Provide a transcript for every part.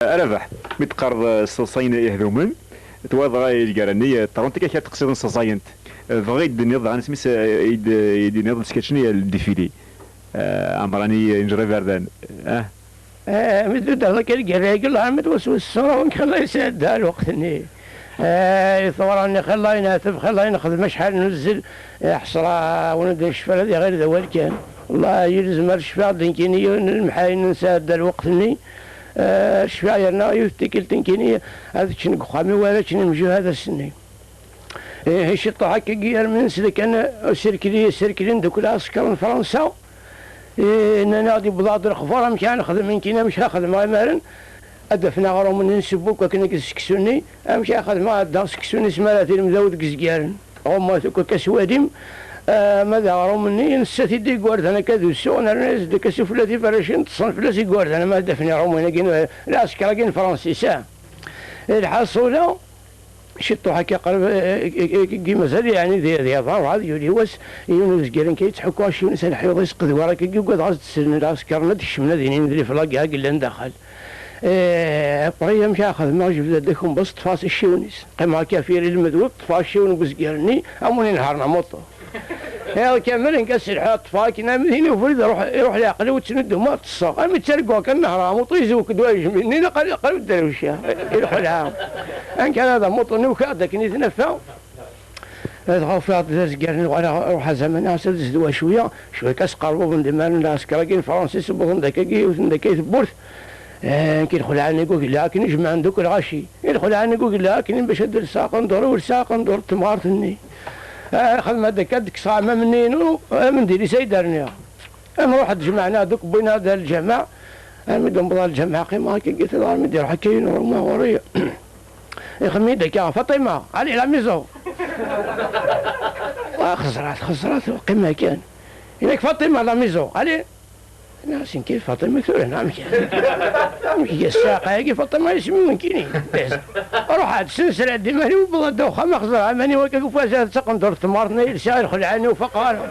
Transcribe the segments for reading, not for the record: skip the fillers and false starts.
ربح متقرض الصين يهذومن توضع الجرانية طرونتك كي تقصد الصاينت بغيت نض عن سميس يدي نض سكتشني الديفيلي عمراني نجري فردان مثل ذلك الجري قال لها متوسوس الصورة ونخلي يسد الوقتني ثوراني خلاني ناتف خلاني ناخذ مشحال ننزل حصرة وندير الشفاء هذه غير ذوال كان والله يلزم الشفاء دنكيني المحاين نساد الوقتني الشفاء يرنا يفتكل تنكيني هذا شنو خامي ولا شنو نمشي هذا السني هيش الطاحة كير من سلك أنا سيركلين دوك العسكر فرنسا إن نادي بضاد الخفارة مش ناخذ من كينا مش هاخذ ما مارن أدفنا غرام من نسبوك وكنا كسكسوني مش هاخذ ما دا سكسوني سمالات المزود كزجارن هم كسوادم ماذا غرام مني نسيت يدي قورد أنا كذو سو أنا ناس ديك سفلتي فراشين تصنف فلاسي قورد أنا ما دفني غرام هنا كين العسكر كين فرنسي سا الحصولة شتو حكي قرب كي مازال يعني ذي ضار هذا يولي واس يونس قالن كي تحكوا شي نسال حيوض يسقد وراك كي قعد غاز تسن العسكر ندش من ذي ندري في لاقا قال دخل طريقه مش اخذ ما جبت لكم بس طفاس الشونس قيمه كافير المذوب طفاس الشون بس قالني اموني نهارنا موطو يا كامل نكسر حاط فاك نام هنا وفريد يروح لاقل وتسنده ما تصاق انا متسرقوا كالنهر مطيزوك دوايش مني قريب الدرويش يروح لها ان كان هذا مطن وكادك نتنفى هذا فاض قالني روح زمان اسد دوا شويه كاسقربوا من دمان الناس كراكين فرنسيس بوهم دكاكي وذندكي بورث كيدخل عني يقول لكن يجمع عندك الغاشي يدخل عني يقول لكن باش ندير ساق ندور والساق ندور تمارتني خدمة دكادك صامة منين من ديري سيدرني نروح تجمعنا دوك بين هذا الجماع مدهم بضال الجماعة قيمة كي قلت له مدير حكاين وما وريا خميدك يا فاطمة علي لا ميزو خسرات قيمة كان هناك فاطمة لا ميزو علي ناس كيف فاطمة كثير نعم كي الساقة هيك فاطمة يسمي ممكنين أروح عاد سلسلة دماني وبلا دوخة مخزر عماني وكاكو فازات سقم دور تمارتني الشاعر خلعاني وفقار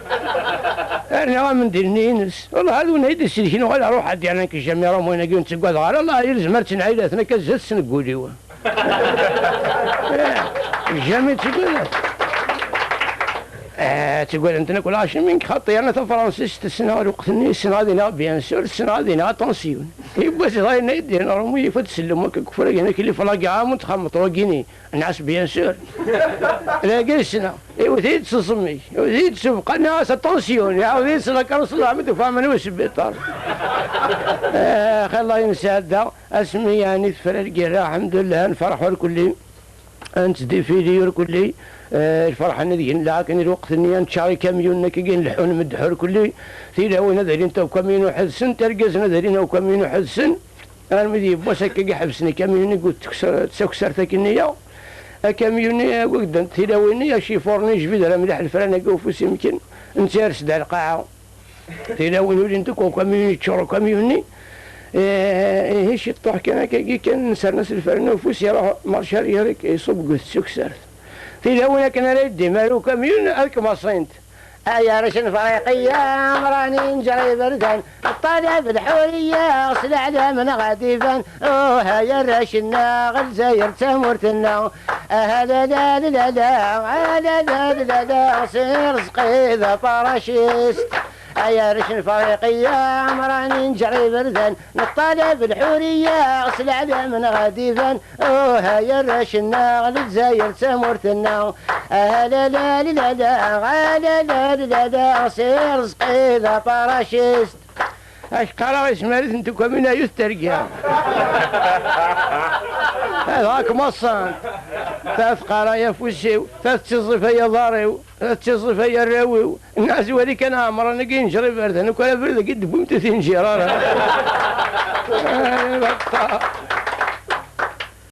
أنا من ديرنينس والله هذو نهيد السلكين ولا أروح عاد يعني كي جميع رمونا كي نتسقوا غار الله يلزم مرتين عائلاتنا كزهد سنقولي الجامع تقول تقول انت نقول عشان منك خطي انا فرنسيس السنه الوقتني السنه هذه بيان سور السنه هذه اتونسيون يبغى صغير نيدي نورمي يفتسلم وكك فرق هنا كل فلاقي عام تخمط وقيني الناس بيان سور لا قال السنه وثيد تصمي وثيد سبق الناس اتونسيون يا وثيد سنه كرسل عمد فاهم انا وش بيطار الله ينسى هذا اسمي يعني فرق الحمد لله نفرح الكل انت ديفيلي الكل الفرحة نذين لكن الوقت اني انشاري كاميون نكين لحون مدحور كلي ثيلا وين نذرين تو كاميون حدسن ترقز نذرين او كاميون حدسن انا مدي بوسك حبسني كاميون قلت تكسرتك النية كاميون قلت ثيلا وين يا شي فورني جبد انا ملح الفران قوفوس يمكن نتيرس دا القاعة ثيلا وين ولي نتكو كاميون تشورو كاميوني هيش الطوح كان نسر ناس الفران وفوس يروح مارشال يريك يصب قلت سكسرت في لونك انا ردي مالو كميون الكما صينت يا رشن فريقية مراني نجري بردان الطالع بالحورية اغسل على من غاديفان اوه يا رشن غزاير تمورتنا لا لا لا لا لا لا لا لا صير رزقي ذا باراشيست يا رشن فريقية مراني نجري بردان نطالع بالحورية غسل على من غاديفان اوه يا رشن غزاير تمورتنا لا لا لا لا لا لا لا صير رزقي ذا باراشيست اش قرا اسمارت انتو كمينا يسترقيا هذاك مصان ثلاث قرايا فوسيو ثلاث تصفيا ضاريو ثلاث تصفيا راويو الناس ولي كان امر نقي نشرب برد انا كل برد قد بومت ثين جيران